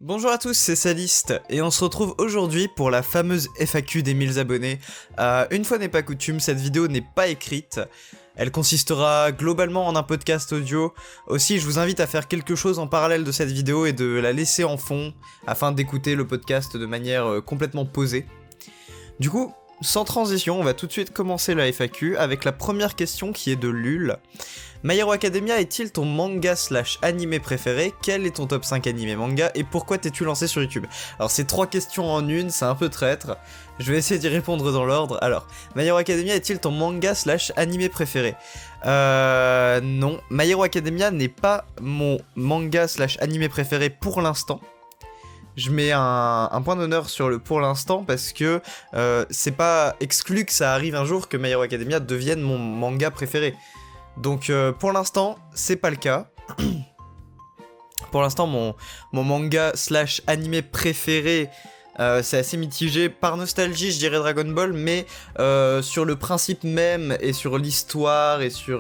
Bonjour à tous, c'est Saliste, et on se retrouve aujourd'hui pour la fameuse FAQ des 1000 abonnés. Une fois n'est pas coutume, cette vidéo n'est pas écrite. Elle consistera globalement en un podcast audio. Aussi, je vous invite à faire quelque chose en parallèle de cette vidéo et de la laisser en fond, afin d'écouter le podcast de manière complètement posée. Du coup, sans transition, on va tout de suite commencer la FAQ avec la première question qui est de Lul. My Hero Academia est-il ton manga / animé préféré? Quel est ton top 5 animé manga? Et pourquoi t'es-tu lancé sur YouTube? Alors c'est 3 questions en une, c'est un peu traître. Je vais essayer d'y répondre dans l'ordre. Alors, My Hero Academia est-il ton manga / animé préféré? Non. My Hero Academia n'est pas mon manga / animé préféré pour l'instant. Je mets un point d'honneur sur le pour l'instant parce que c'est pas exclu que ça arrive un jour que My Hero Academia devienne mon manga préféré. Donc pour l'instant, c'est pas le cas. Pour l'instant, mon manga / animé préféré, c'est assez mitigé. Par nostalgie, je dirais Dragon Ball, mais sur le principe même et sur l'histoire et sur...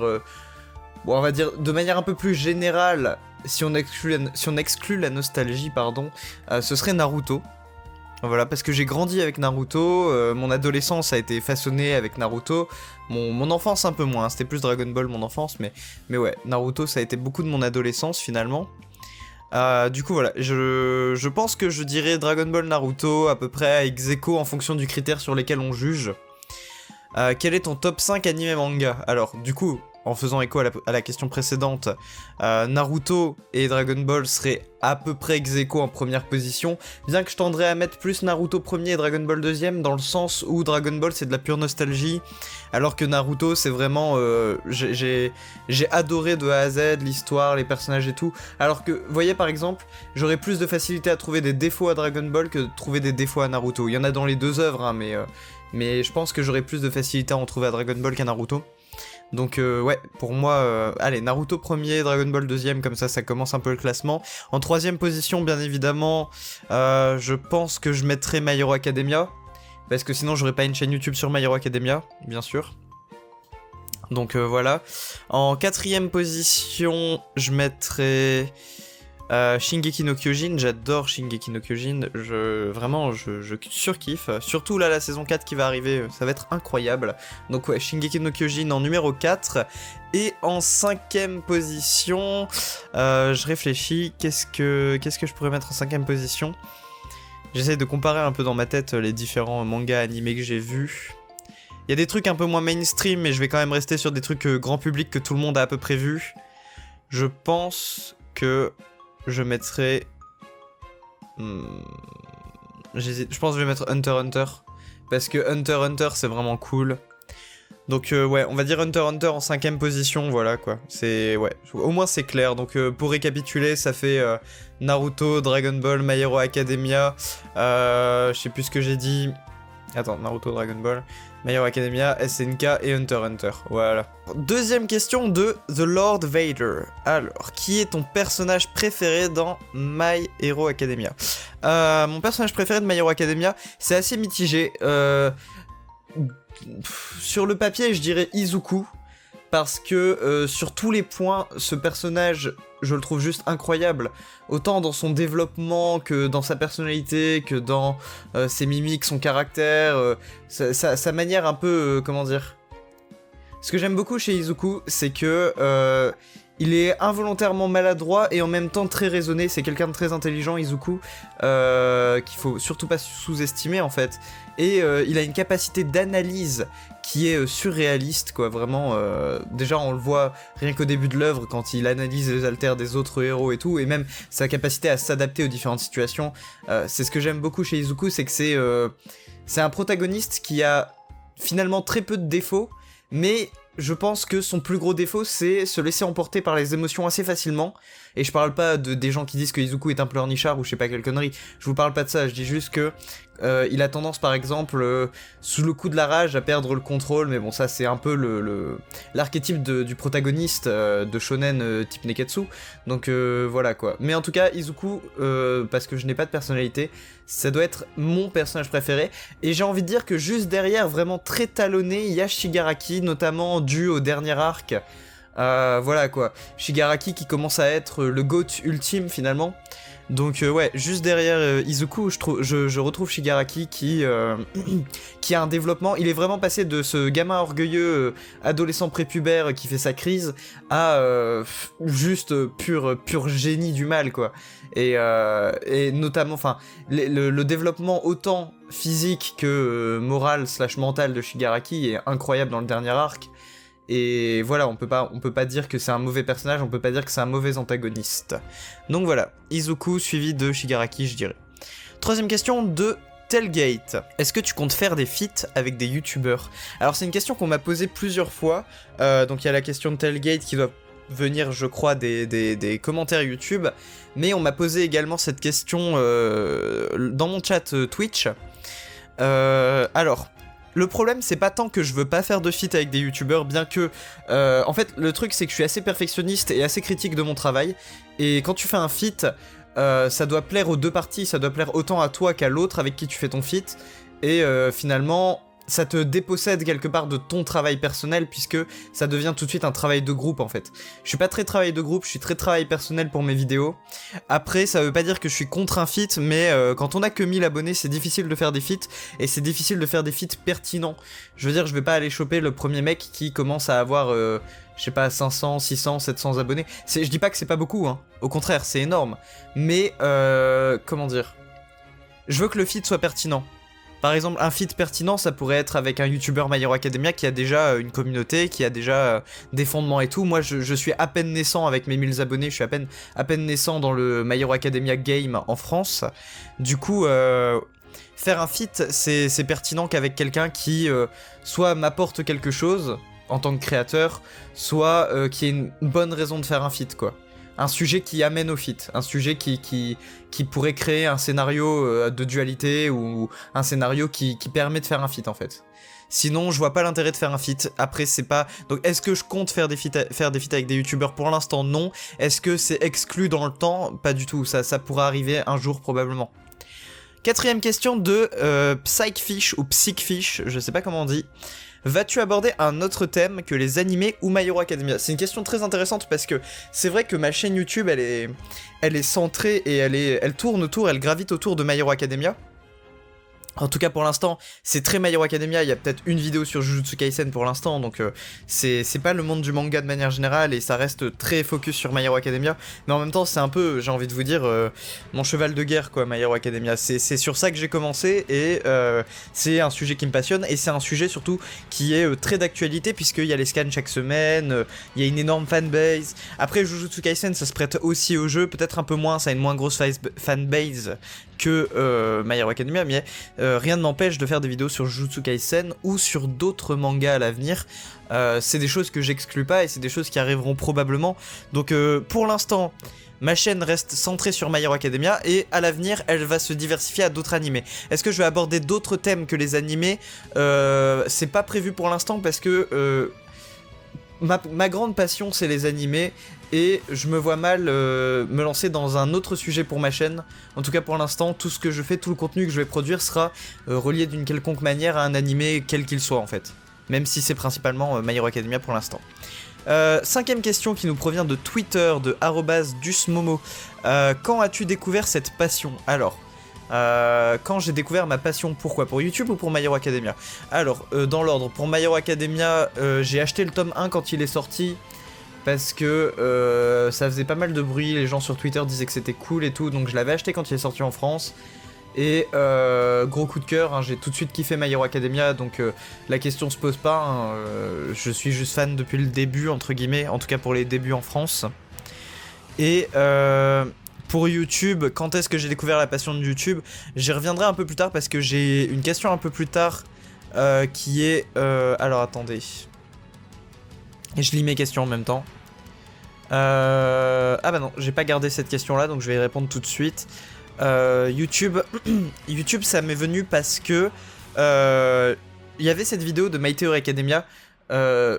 bon, on va dire de manière un peu plus générale, si on exclut la nostalgie, pardon, ce serait Naruto. Voilà, parce que j'ai grandi avec Naruto, mon adolescence a été façonnée avec Naruto, mon enfance un peu moins, c'était plus Dragon Ball mon enfance, mais ouais, Naruto ça a été beaucoup de mon adolescence finalement. Du coup voilà, je pense que je dirais Dragon Ball Naruto à peu près ex aequo en fonction du critère sur lesquels on juge. Quel est ton top 5 animé manga? Alors du coup, en faisant écho à la question précédente, Naruto et Dragon Ball seraient à peu près ex aequo en première position, bien que je tendrais à mettre plus Naruto premier et Dragon Ball deuxième, dans le sens où Dragon Ball c'est de la pure nostalgie, alors que Naruto c'est vraiment... j'ai adoré de A à Z l'histoire, les personnages et tout, alors que, vous voyez par exemple, j'aurais plus de facilité à trouver des défauts à Dragon Ball que de trouver des défauts à Naruto. Il y en a dans les deux œuvres, hein, mais je pense que j'aurais plus de facilité à en trouver à Dragon Ball qu'à Naruto. Donc ouais, pour moi, allez, Naruto premier, Dragon Ball deuxième, comme ça commence un peu le classement. En troisième position, bien évidemment, je pense que je mettrai My Hero Academia, parce que sinon j'aurais pas une chaîne YouTube sur My Hero Academia, bien sûr. Donc voilà. En quatrième position, je mettrai... Shingeki no Kyojin, j'adore Shingeki no Kyojin, vraiment je surkiffe, surtout là la saison 4 qui va arriver, ça va être incroyable. Donc ouais, Shingeki no Kyojin en numéro 4, et en cinquième position, je réfléchis, qu'est-ce que je pourrais mettre en cinquième position? J'essaie de comparer un peu dans ma tête les différents mangas animés que j'ai vus. Il y a des trucs un peu moins mainstream, mais je vais quand même rester sur des trucs grand public que tout le monde a à peu près vu. Je pense que... je mettrai... j'hésite. Je pense que je vais mettre Hunter x Hunter. Parce que Hunter x Hunter, c'est vraiment cool. Donc ouais, on va dire Hunter x Hunter en cinquième position, voilà quoi. C'est... ouais, au moins c'est clair. Donc pour récapituler, ça fait Naruto, Dragon Ball, My Hero Academia. Je sais plus ce que j'ai dit. Attends, Naruto, Dragon Ball, My Hero Academia, SNK et Hunter x Hunter. Voilà. Deuxième question de The Lord Vader. Alors, qui est ton personnage préféré dans My Hero Academia? Mon personnage préféré de My Hero Academia, c'est assez mitigé. Sur le papier, je dirais Izuku. Parce que sur tous les points, ce personnage, je le trouve juste incroyable. Autant dans son développement que dans sa personnalité, que dans ses mimiques, son caractère, sa manière un peu... comment dire? Ce que j'aime beaucoup chez Izuku, c'est que... il est involontairement maladroit et en même temps très raisonné. C'est quelqu'un de très intelligent, Izuku, qu'il faut surtout pas sous-estimer en fait. Et il a une capacité d'analyse qui est surréaliste, quoi. Vraiment, déjà on le voit rien qu'au début de l'œuvre quand il analyse les alters des autres héros et tout, et même sa capacité à s'adapter aux différentes situations. C'est ce que j'aime beaucoup chez Izuku, c'est que c'est un protagoniste qui a finalement très peu de défauts, mais je pense que son plus gros défaut, c'est se laisser emporter par les émotions assez facilement. Et je parle pas des gens qui disent que Izuku est un pleurnichard ou je sais pas quelle connerie. Je vous parle pas de ça, je dis juste que il a tendance par exemple, sous le coup de la rage, à perdre le contrôle. Mais bon, ça c'est un peu l'archétype du protagoniste de shonen type Neketsu. Donc voilà quoi. Mais en tout cas, Izuku, parce que je n'ai pas de personnalité, ça doit être mon personnage préféré. Et j'ai envie de dire que juste derrière, vraiment très talonné, il y a Shigaraki, notamment dû au dernier arc. Voilà quoi, Shigaraki qui commence à être le GOAT ultime finalement. Donc ouais, juste derrière Izuku, je retrouve Shigaraki qui qui a un développement. Il est vraiment passé de ce gamin orgueilleux, adolescent prépubère qui fait sa crise, à juste pur génie du mal, quoi. Et notamment, enfin, le développement autant physique que moral / mental de Shigaraki est incroyable dans le dernier arc. Et voilà, on peut pas dire que c'est un mauvais personnage, on peut pas dire que c'est un mauvais antagoniste. Donc voilà, Izuku suivi de Shigaraki, je dirais. Troisième question de Tailgate. Est-ce que tu comptes faire des feats avec des youtubeurs? Alors c'est une question qu'on m'a posée plusieurs fois, donc il y a la question de Tailgate qui doit venir, je crois, des commentaires YouTube, mais on m'a posé également cette question dans mon chat Twitch. Alors... Le problème, c'est pas tant que je veux pas faire de feat avec des youtubeurs, bien que... en fait, le truc, c'est que je suis assez perfectionniste et assez critique de mon travail. Et quand tu fais un feat, ça doit plaire aux deux parties, ça doit plaire autant à toi qu'à l'autre avec qui tu fais ton feat. Et finalement, ça te dépossède quelque part de ton travail personnel, puisque ça devient tout de suite un travail de groupe, en fait. Je suis pas très travail de groupe, je suis très travail personnel pour mes vidéos. Après, ça veut pas dire que je suis contre un feat, mais quand on a que 1000 abonnés, c'est difficile de faire des feats, et c'est difficile de faire des feats pertinents. Je veux dire, je vais pas aller choper le premier mec qui commence à avoir, je sais pas, 500, 600, 700 abonnés. Je dis pas que c'est pas beaucoup, hein. Au contraire, c'est énorme. Mais, comment dire, je veux que le feat soit pertinent. Par exemple, un feat pertinent, ça pourrait être avec un youtubeur My Hero Academia qui a déjà une communauté, qui a déjà des fondements et tout. Moi, je suis à peine naissant avec mes 1000 abonnés, je suis à peine naissant dans le My Hero Academia game en France. Du coup, faire un feat, c'est pertinent qu'avec quelqu'un qui soit m'apporte quelque chose en tant que créateur, soit qui ait une bonne raison de faire un feat, quoi. Un sujet qui amène au feat, un sujet qui pourrait créer un scénario de dualité ou un scénario qui permet de faire un feat en fait. Sinon, je vois pas l'intérêt de faire un feat. Après, c'est pas... Donc, est-ce que je compte faire des feats avec des youtubeurs? Pour l'instant, non. Est-ce que c'est exclu dans le temps? Pas du tout. Ça pourra arriver un jour probablement. Quatrième question de Psychfish ou Psychfish, je sais pas comment on dit. Vas-tu aborder un autre thème que les animés ou My Hero Academia? C'est une question très intéressante parce que c'est vrai que ma chaîne YouTube, elle est centrée et elle tourne autour, elle gravite autour de My Hero Academia. En tout cas pour l'instant, c'est très My Hero Academia, il y a peut-être une vidéo sur Jujutsu Kaisen pour l'instant, donc c'est pas le monde du manga de manière générale et ça reste très focus sur My Hero Academia, mais en même temps c'est un peu, j'ai envie de vous dire, mon cheval de guerre quoi, My Hero Academia, c'est sur ça que j'ai commencé et c'est un sujet qui me passionne et c'est un sujet surtout qui est très d'actualité puisqu'il y a les scans chaque semaine, il y a une énorme fanbase. Après Jujutsu Kaisen ça se prête aussi au jeu, peut-être un peu moins, ça a une moins grosse fanbase que My Hero Academia, mais rien ne m'empêche de faire des vidéos sur Jujutsu Kaisen ou sur d'autres mangas à l'avenir. C'est des choses que j'exclus pas et c'est des choses qui arriveront probablement. Donc pour l'instant, ma chaîne reste centrée sur My Hero Academia et à l'avenir, elle va se diversifier à d'autres animés. Est-ce que je vais aborder d'autres thèmes que les animés? C'est pas prévu pour l'instant parce que ma grande passion c'est les animés et je me vois mal me lancer dans un autre sujet pour ma chaîne. En tout cas pour l'instant, tout ce que je fais, tout le contenu que je vais produire sera relié d'une quelconque manière à un animé quel qu'il soit en fait. Même si c'est principalement My Hero Academia pour l'instant. Cinquième question qui nous provient de Twitter, de @dusmomo. Quand as-tu découvert cette passion? Alors... quand j'ai découvert ma passion, pourquoi? Pour YouTube ou pour My Hero Academia? Alors, dans l'ordre, pour My Hero Academia, j'ai acheté le tome 1 quand il est sorti, parce que ça faisait pas mal de bruit, les gens sur Twitter disaient que c'était cool et tout, donc je l'avais acheté quand il est sorti en France, et gros coup de cœur, hein, j'ai tout de suite kiffé My Hero Academia, donc la question se pose pas, hein, je suis juste fan depuis le début, entre guillemets, en tout cas pour les débuts en France, et... pour YouTube, quand est-ce que j'ai découvert la passion de YouTube? J'y reviendrai un peu plus tard parce que j'ai une question un peu plus tard qui est... alors attendez. Et je lis mes questions en même temps. Ah bah non, j'ai pas gardé cette question-là, donc je vais y répondre tout de suite. YouTube, YouTube ça m'est venu parce que... il y avait cette vidéo de My Hero Academia...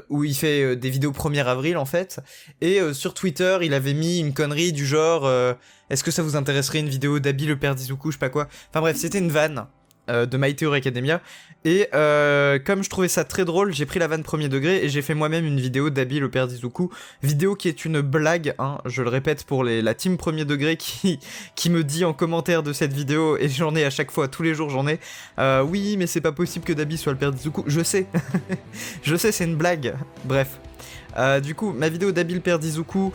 où il fait des vidéos 1er avril en fait, et sur Twitter il avait mis une connerie du genre est-ce que ça vous intéresserait une vidéo d'Abi le père d'Izuku, je sais pas quoi, enfin bref c'était une vanne de My Hero Academia. Et comme je trouvais ça très drôle, j'ai pris la vanne premier degré et j'ai fait moi-même une vidéo d'Abi le père d'Izuku. Vidéo qui est une blague, hein, je le répète pour la team premier degré qui me dit en commentaire de cette vidéo, et j'en ai à chaque fois, tous les jours j'en ai. Oui, mais c'est pas possible que Dabi soit le père d'Izuku. Je sais, je sais, c'est une blague. Bref. Du coup, ma vidéo d'Abi le père d'Izuku,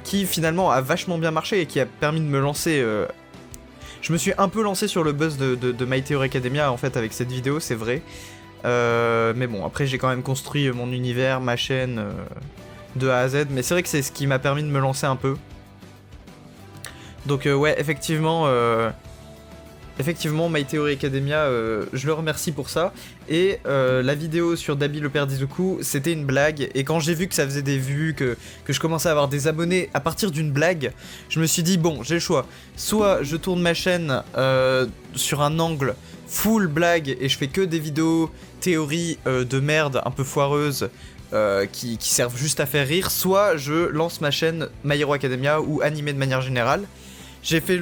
qui finalement a vachement bien marché et qui a permis de me lancer... Je me suis un peu lancé sur le buzz de My Hero Academia en fait avec cette vidéo, c'est vrai. Mais bon, après j'ai quand même construit mon univers, ma chaîne de A à Z. Mais c'est vrai que c'est ce qui m'a permis de me lancer un peu. Donc ouais, effectivement, My Hero Academia, je le remercie pour ça. Et la vidéo sur Dabi le père d'Izuku, c'était une blague. Et quand j'ai vu que ça faisait des vues, que je commençais à avoir des abonnés à partir d'une blague, je me suis dit, bon, j'ai le choix. Soit je tourne ma chaîne sur un angle full blague et je fais que des vidéos théories de merde un peu foireuses qui servent juste à faire rire, soit je lance ma chaîne My Hero Academia ou animé de manière générale. J'ai fait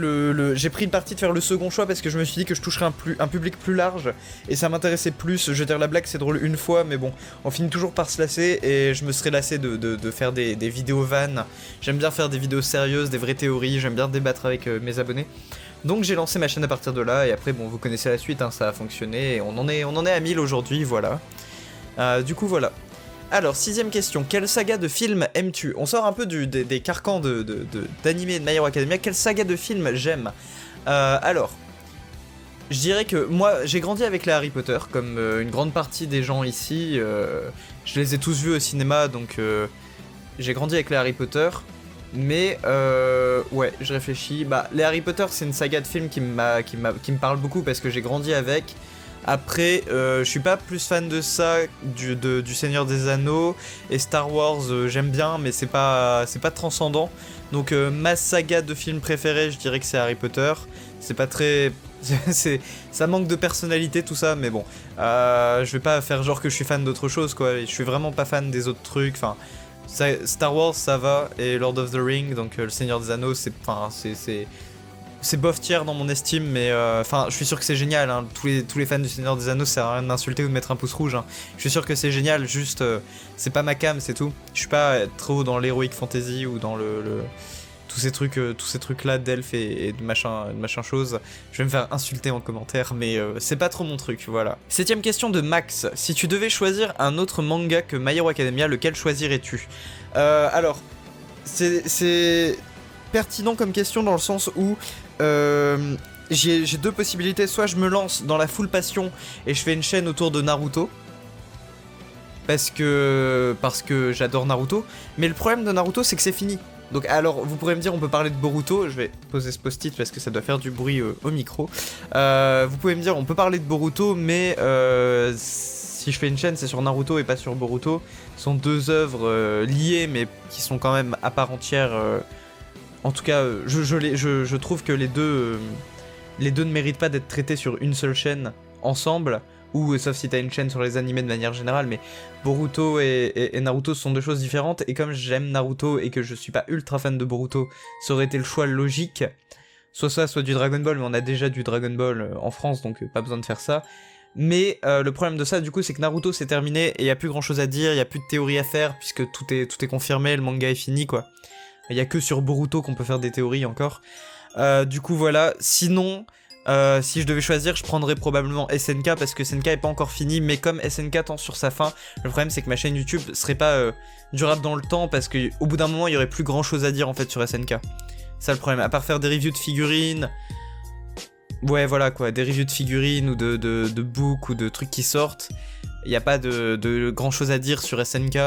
j'ai pris le parti de faire le second choix parce que je me suis dit que je toucherais un public plus large et ça m'intéressait plus. Je veux dire, la blague c'est drôle une fois, mais bon, on finit toujours par se lasser et je me serais lassé de faire des vidéos vannes. J'aime bien faire des vidéos sérieuses, des vraies théories, j'aime bien débattre avec mes abonnés. Donc j'ai lancé ma chaîne à partir de là et après bon, vous connaissez la suite, hein, ça a fonctionné et on en est à 1000 aujourd'hui, voilà. Du coup voilà. Alors, 6ème question, quelle saga de film aimes-tu? On sort un peu des carcans d'animé de My Hero Academia, quelle saga de film j'aime? Alors, je dirais que moi, j'ai grandi avec les Harry Potter, comme une grande partie des gens ici. Je les ai tous vus au cinéma, donc j'ai grandi avec les Harry Potter. Mais, ouais, je réfléchis. Bah, les Harry Potter, c'est une saga de films qui me parle beaucoup parce que j'ai grandi avec. Après, je suis pas plus fan de ça du Seigneur des Anneaux, et Star Wars j'aime bien, mais c'est pas transcendant. Donc ma saga de films préférée, je dirais que c'est Harry Potter. C'est pas très... ça manque de personnalité tout ça, mais bon. Je vais pas faire genre que je suis fan d'autre chose, quoi. Je suis vraiment pas fan des autres trucs, enfin... Star Wars ça va, et Lord of the Ring, donc le Seigneur des Anneaux, c'est bof tiers dans mon estime, mais enfin, je suis sûr que c'est génial, hein. Tous les fans du Seigneur des Anneaux, ça sert à rien d'insulter ou de mettre un pouce rouge, hein. Je suis sûr que c'est génial, juste, c'est pas ma cam, c'est tout. Je suis pas trop dans l'heroic fantasy ou dans tous ces trucs là d'elfes et de machin chose. Je vais me faire insulter en commentaire, mais c'est pas trop mon truc, voilà. 7ème question de Max. Si tu devais choisir un autre manga que My Hero Academia, lequel choisirais-tu? Alors, c'est pertinent comme question dans le sens où j'ai deux possibilités. Soit je me lance dans la full passion et je fais une chaîne autour de Naruto, parce que j'adore Naruto, mais le problème de Naruto c'est que c'est fini. Donc alors vous pourrez me dire on peut parler de Boruto, je vais poser ce post-it parce que ça doit faire du bruit au micro. Vous pouvez me dire on peut parler de Boruto, mais si je fais une chaîne c'est sur Naruto et pas sur Boruto. Ce sont deux œuvres liées mais qui sont quand même à part entière. En tout cas je trouve que les deux ne méritent pas d'être traités sur une seule chaîne ensemble. Ou sauf si t'as une chaîne sur les animés de manière générale, mais Boruto et Naruto sont deux choses différentes, et comme j'aime Naruto et que je suis pas ultra fan de Boruto, ça aurait été le choix logique, soit ça, soit du Dragon Ball, mais on a déjà du Dragon Ball en France, donc pas besoin de faire ça. Mais le problème de ça du coup c'est que Naruto c'est terminé, et y a plus grand chose à dire, y a plus de théorie à faire, puisque tout est confirmé, le manga est fini quoi. Y a que sur Boruto qu'on peut faire des théories encore. Du coup voilà, sinon... si je devais choisir, je prendrais probablement SNK parce que SNK est pas encore fini, mais comme SNK tend sur sa fin, le problème c'est que ma chaîne YouTube serait pas durable dans le temps parce qu'au bout d'un moment il y aurait plus grand chose à dire en fait sur SNK. Ça le problème, à part faire des reviews de figurines, ouais voilà quoi, des reviews de figurines ou de books ou de trucs qui sortent, il n'y a pas de grand chose à dire sur SNK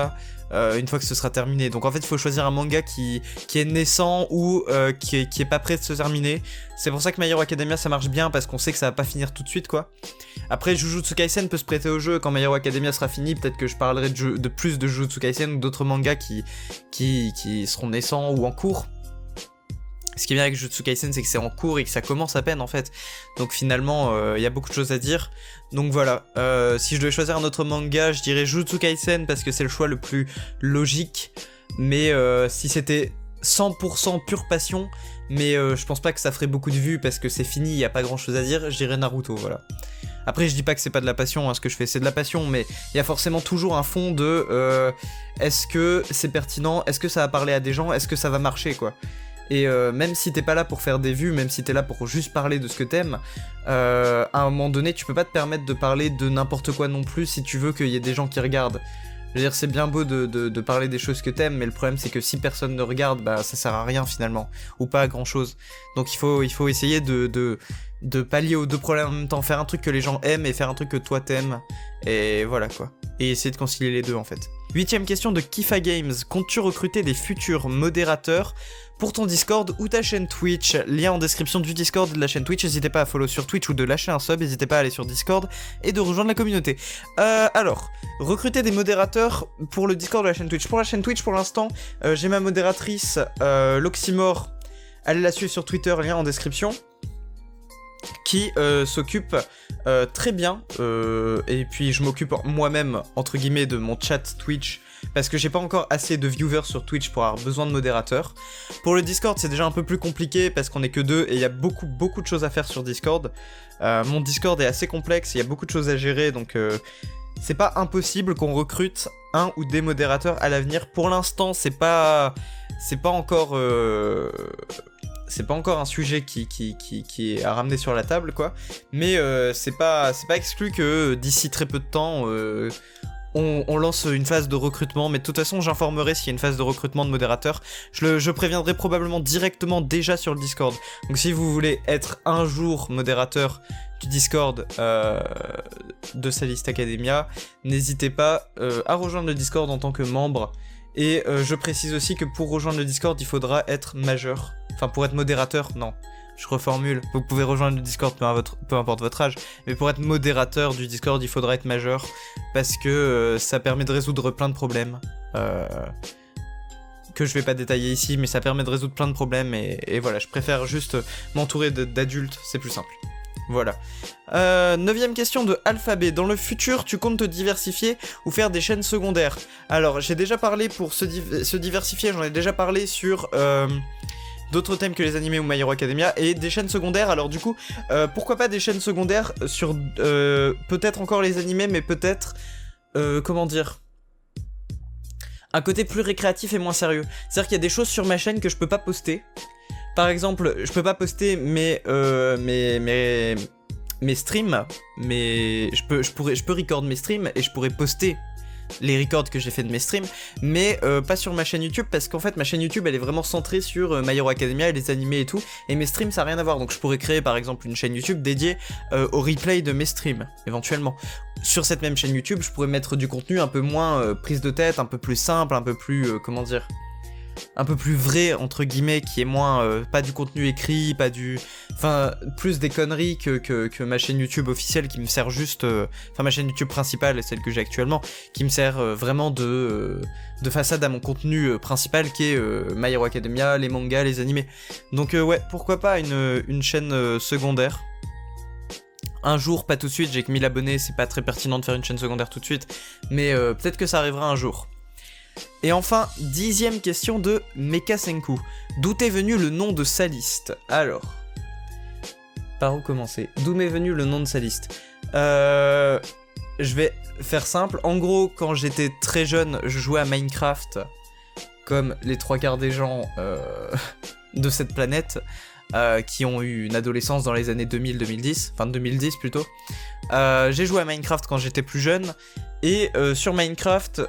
une fois que ce sera terminé. Donc en fait il faut choisir un manga qui est naissant ou qui est pas prêt de se terminer. C'est pour ça que My Hero Academia ça marche bien parce qu'on sait que ça va pas finir tout de suite quoi. Après Jujutsu Kaisen peut se prêter au jeu quand My Hero Academia sera fini, peut-être que je parlerai de plus de Jujutsu Kaisen ou d'autres mangas qui seront naissants ou en cours. Ce qui est bien avec Jujutsu Kaisen c'est que c'est en cours et que ça commence à peine en fait. Donc finalement y a beaucoup de choses à dire. Donc voilà, si je devais choisir un autre manga, je dirais Jujutsu Kaisen parce que c'est le choix le plus logique. Mais si c'était 100% pure passion, mais je pense pas que ça ferait beaucoup de vues parce que c'est fini, y a pas grand chose à dire, je dirais Naruto, voilà. Après je dis pas que c'est pas de la passion, hein, ce que je fais c'est de la passion, mais il y a forcément toujours un fond de est-ce que c'est pertinent, est-ce que ça va parler à des gens, est-ce que ça va marcher quoi. Et même si t'es pas là pour faire des vues, même si t'es là pour juste parler de ce que t'aimes, à un moment donné tu peux pas te permettre de parler de n'importe quoi non plus si tu veux qu'il y ait des gens qui regardent. Je veux dire, c'est bien beau de parler des choses que t'aimes, mais le problème c'est que si personne ne regarde, bah ça sert à rien finalement, ou pas à grand chose. Donc il faut essayer de pallier aux deux problèmes en même temps, faire un truc que les gens aiment et faire un truc que toi t'aimes, et voilà quoi. Et essayer de concilier les deux en fait. 8ème question de Kifa Games, comptes-tu recruter des futurs modérateurs pour ton Discord ou ta chaîne Twitch? Lien en description du Discord et de la chaîne Twitch, n'hésitez pas à follow sur Twitch ou de lâcher un sub, n'hésitez pas à aller sur Discord et de rejoindre la communauté. Alors, recruter des modérateurs pour le Discord ou la chaîne Twitch. Pour la chaîne Twitch pour l'instant, j'ai ma modératrice l'Oxymore, allez la suivre sur Twitter, lien en description, qui s'occupe très bien, et puis je m'occupe moi-même, entre guillemets, de mon chat Twitch, parce que j'ai pas encore assez de viewers sur Twitch pour avoir besoin de modérateurs. Pour le Discord, c'est déjà un peu plus compliqué, parce qu'on est que deux, et il y a beaucoup de choses à faire sur Discord. Mon Discord est assez complexe, il y a beaucoup de choses à gérer, donc c'est pas impossible qu'on recrute un ou des modérateurs à l'avenir. Pour l'instant, c'est pas encore... c'est pas encore un sujet qui est à ramener sur la table, quoi. Mais c'est pas exclu que d'ici très peu de temps, on lance une phase de recrutement. Mais de toute façon, j'informerai s'il y a une phase de recrutement de modérateurs. Je préviendrai probablement directement déjà sur le Discord. Donc si vous voulez être un jour modérateur du Discord de Salist Academia, n'hésitez pas à rejoindre le Discord en tant que membre. Et je précise aussi que pour rejoindre le Discord, il faudra être majeur. Enfin, pour être modérateur, non. Je reformule. Vous pouvez rejoindre le Discord peu importe votre âge. Mais pour être modérateur du Discord, il faudra être majeur. Parce que ça permet de résoudre plein de problèmes. Que je vais pas détailler ici, mais ça permet de résoudre plein de problèmes. Et voilà, je préfère juste m'entourer d'adultes, c'est plus simple. Voilà. 9ème question de Alphabet. Dans le futur, tu comptes te diversifier ou faire des chaînes secondaires? Alors, j'ai déjà parlé pour se diversifier, j'en ai déjà parlé sur d'autres thèmes que les animés ou My Hero Academia, et des chaînes secondaires. Alors du coup, pourquoi pas des chaînes secondaires sur peut-être encore les animés, mais peut-être, comment dire, un côté plus récréatif et moins sérieux. C'est-à-dire qu'il y a des choses sur ma chaîne que je peux pas poster. Par exemple, je peux pas poster mes streams, mais je peux record mes streams et je pourrais poster les records que j'ai fait de mes streams, mais pas sur ma chaîne YouTube, parce qu'en fait ma chaîne YouTube elle est vraiment centrée sur My Hero Academia et les animés et tout, et mes streams ça n'a rien à voir. Donc je pourrais créer par exemple une chaîne YouTube dédiée au replay de mes streams, éventuellement. Sur cette même chaîne YouTube, je pourrais mettre du contenu un peu moins prise de tête, un peu plus simple, un peu plus, comment dire, un peu plus vrai entre guillemets, qui est moins pas du contenu écrit, pas du, enfin plus des conneries que ma chaîne YouTube officielle qui me sert juste, enfin ma chaîne YouTube principale, celle que j'ai actuellement, qui me sert vraiment de façade à mon contenu principal qui est My Hero Academia, les mangas, les animés. Donc ouais, pourquoi pas une chaîne secondaire. Un jour, pas tout de suite, j'ai que 1000 abonnés, c'est pas très pertinent de faire une chaîne secondaire tout de suite, mais peut-être que ça arrivera un jour. Et enfin, 10ème question de Mekasenku. D'où est venu le nom de Salist? Alors, par où commencer? D'où m'est venu le nom de Salist? Je vais faire simple. En gros, quand j'étais très jeune, je jouais à Minecraft, comme les 3/4 des gens de cette planète, qui ont eu une adolescence dans les années 2000-2010, enfin 2010 plutôt. J'ai joué à Minecraft quand j'étais plus jeune, et sur Minecraft,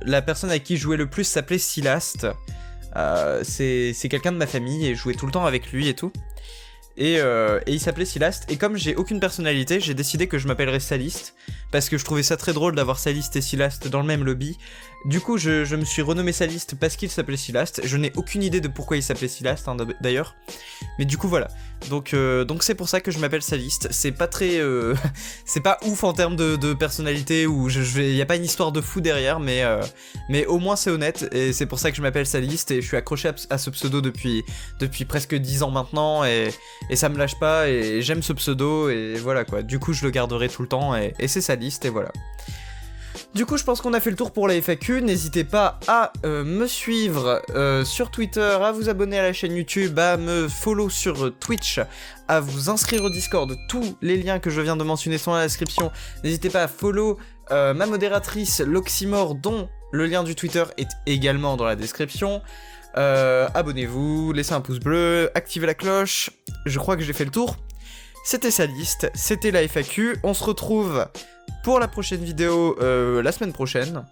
la personne avec qui je jouais le plus s'appelait Silast. C'est quelqu'un de ma famille, et je jouais tout le temps avec lui et tout. Et il s'appelait Silast, et comme j'ai aucune personnalité, j'ai décidé que je m'appellerais Salist, parce que je trouvais ça très drôle d'avoir Salist et Silast dans le même lobby. Du coup, je me suis renommé Salist parce qu'il s'appelait Silast. Je n'ai aucune idée de pourquoi il s'appelait Silast, hein, d'ailleurs. Mais du coup, voilà. Donc c'est pour ça que je m'appelle Salist. C'est pas très... c'est pas ouf en termes de personnalité, ou y a pas une histoire de fou derrière, mais au moins c'est honnête, et c'est pour ça que je m'appelle Salist, et je suis accroché à ce pseudo depuis presque 10 ans maintenant, et ça me lâche pas, et j'aime ce pseudo, et voilà quoi. Du coup, je le garderai tout le temps, et c'est Salist, et voilà. Du coup, je pense qu'on a fait le tour pour la FAQ. N'hésitez pas à me suivre sur Twitter, à vous abonner à la chaîne YouTube, à me follow sur Twitch, à vous inscrire au Discord. Tous les liens que je viens de mentionner sont dans la description. N'hésitez pas à follow ma modératrice L'Oxymore, dont le lien du Twitter est également dans la description. Abonnez-vous, laissez un pouce bleu, activez la cloche. Je crois que j'ai fait le tour. C'était Sadiste, c'était la FAQ. On se retrouve pour la prochaine vidéo la semaine prochaine,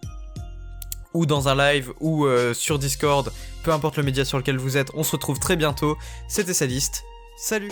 ou dans un live, ou sur Discord, peu importe le média sur lequel vous êtes, on se retrouve très bientôt. C'était Sadiste, salut!